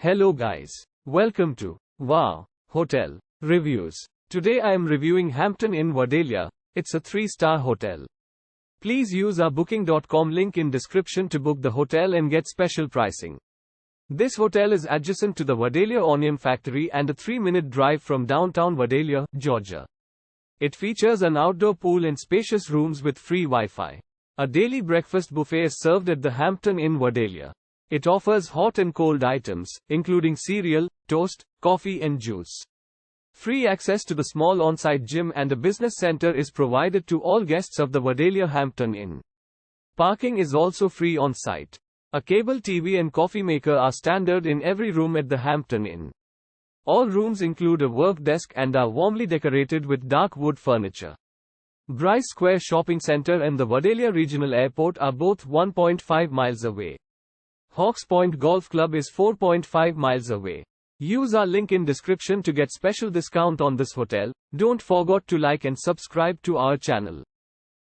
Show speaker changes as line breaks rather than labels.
Hello guys. Welcome to Wow Hotel Reviews. Today I am reviewing Hampton Inn Vidalia. It's a 3-star hotel. Please use our booking.com link in description to book the hotel and get special pricing. This hotel is adjacent to the Vidalia Onion Factory and a 3-minute drive from downtown Vidalia, Georgia. It features an outdoor pool and spacious rooms with free Wi-Fi. A daily breakfast buffet is served at the Hampton Inn Vidalia. It offers hot and cold items, including cereal, toast, coffee and juice. Free access to the small on-site gym and a business center is provided to all guests of the Vidalia Hampton Inn. Parking is also free on-site. A cable TV and coffee maker are standard in every room at the Hampton Inn. All rooms include a work desk and are warmly decorated with dark wood furniture. Brice Square Shopping Center and the Vidalia Regional Airport are both 1.5 miles away. Hawks Point Golf Club is 4.5 miles away. Use our link in description to get special discount on this hotel. Don't forget to like and subscribe to our channel.